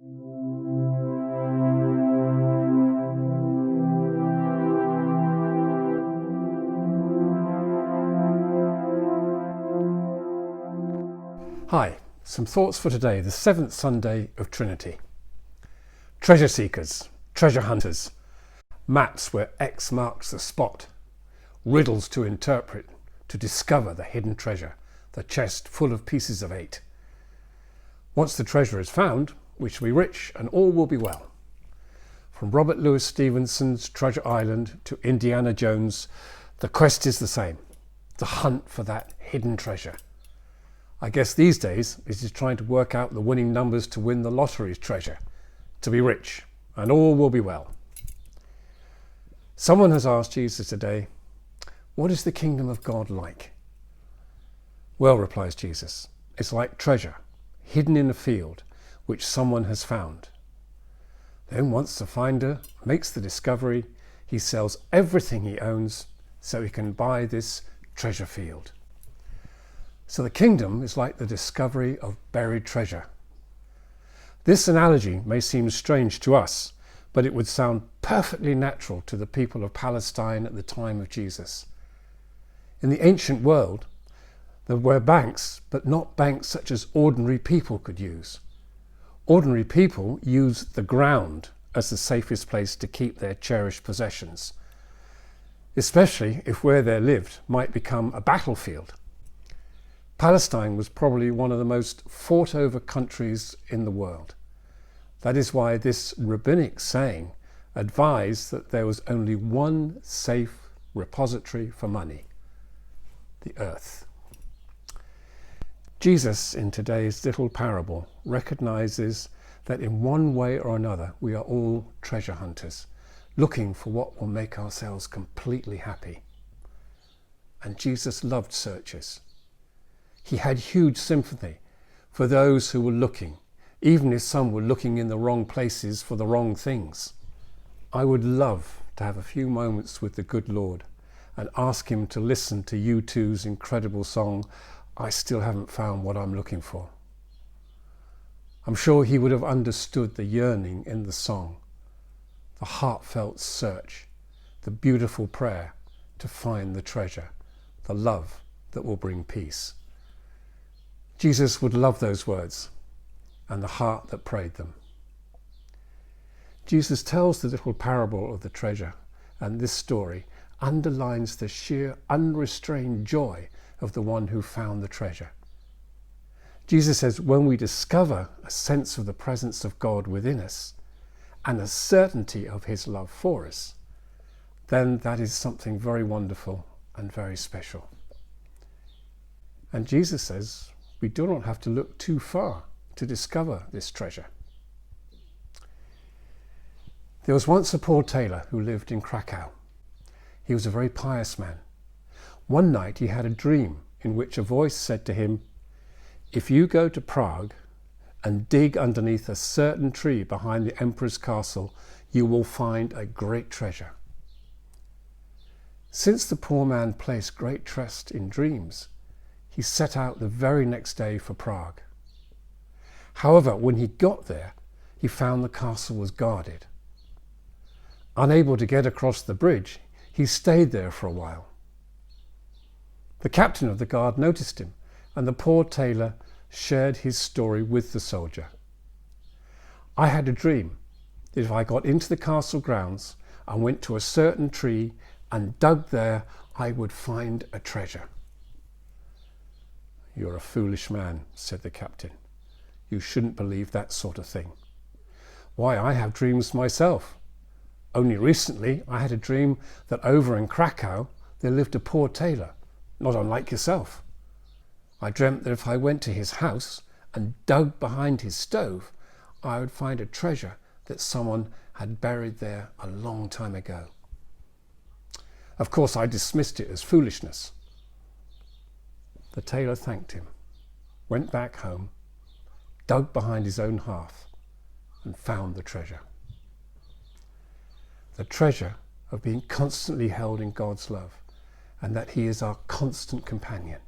Hi, some thoughts for today, the 7th Sunday of Trinity. Treasure seekers, treasure hunters, maps where X marks the spot, riddles to interpret, to discover the hidden treasure, the chest full of pieces of 8. Once the treasure is found, we shall be rich and all will be well. From Robert Louis Stevenson's Treasure Island to Indiana Jones, the quest is the same, the hunt for that hidden treasure. I guess these days it is trying to work out the winning numbers to win the lottery's treasure, to be rich, and all will be well. Someone has asked Jesus today, what is the kingdom of God like? Well, replies Jesus, it's like treasure, hidden in a field, which someone has found. Then once the finder makes the discovery, he sells everything he owns so he can buy this treasure field. So the kingdom is like the discovery of buried treasure. This analogy may seem strange to us, but it would sound perfectly natural to the people of Palestine at the time of Jesus. In the ancient world, there were banks, but not banks such as ordinary people could use. Ordinary people used the ground as the safest place to keep their cherished possessions, especially if where they lived might become a battlefield. Palestine was probably one of the most fought over countries in the world. That is why this rabbinic saying advised that there was only one safe repository for money, the earth. Jesus, in today's little parable, recognizes that in one way or another we are all treasure hunters, looking for what will make ourselves completely happy. And Jesus loved searchers. He had huge sympathy for those who were looking, even if some were looking in the wrong places for the wrong things. I would love to have a few moments with the good Lord and ask him to listen to U2's incredible song, I Still Haven't Found What I'm Looking For. I'm sure he would have understood the yearning in the song, the heartfelt search, the beautiful prayer to find the treasure, the love that will bring peace. Jesus would love those words and the heart that prayed them. Jesus tells the little parable of the treasure, and this story underlines the sheer unrestrained joy of the one who found the treasure. Jesus says when we discover a sense of the presence of God within us and a certainty of his love for us, then that is something very wonderful and very special. And Jesus says we do not have to look too far to discover this treasure. There was once a poor tailor who lived in Krakow. He was a very pious man. One night he had a dream in which a voice said to him, if you go to Prague and dig underneath a certain tree behind the emperor's castle, you will find a great treasure. Since the poor man placed great trust in dreams, he set out the very next day for Prague. However, when he got there, he found the castle was guarded. Unable to get across the bridge, he stayed there for a while. The captain of the guard noticed him, and the poor tailor shared his story with the soldier. I had a dream that if I got into the castle grounds and went to a certain tree and dug there, I would find a treasure. You're a foolish man, said the captain. You shouldn't believe that sort of thing. Why, I have dreams myself. Only recently I had a dream that over in Krakow there lived a poor tailor, not unlike yourself. I dreamt that if I went to his house and dug behind his stove, I would find a treasure that someone had buried there a long time ago. Of course, I dismissed it as foolishness. The tailor thanked him, went back home, dug behind his own hearth, and found the treasure. The treasure of being constantly held in God's love, and that he is our constant companion.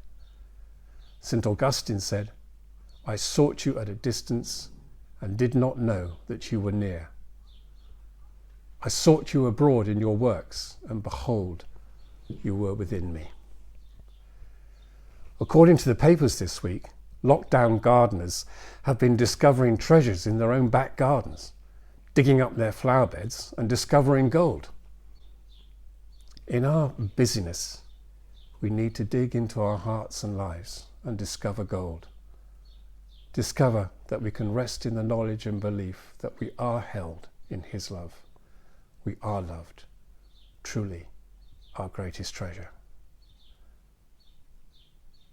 St. Augustine said, I sought you at a distance, and did not know that you were near. I sought you abroad in your works, and behold, you were within me. According to the papers this week, lockdown gardeners have been discovering treasures in their own back gardens, digging up their flower beds and discovering gold. In our busyness, we need to dig into our hearts and lives and discover gold. Discover that we can rest in the knowledge and belief that we are held in his love. We are loved, truly our greatest treasure.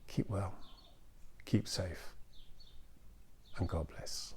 Keep well, keep safe, and God bless.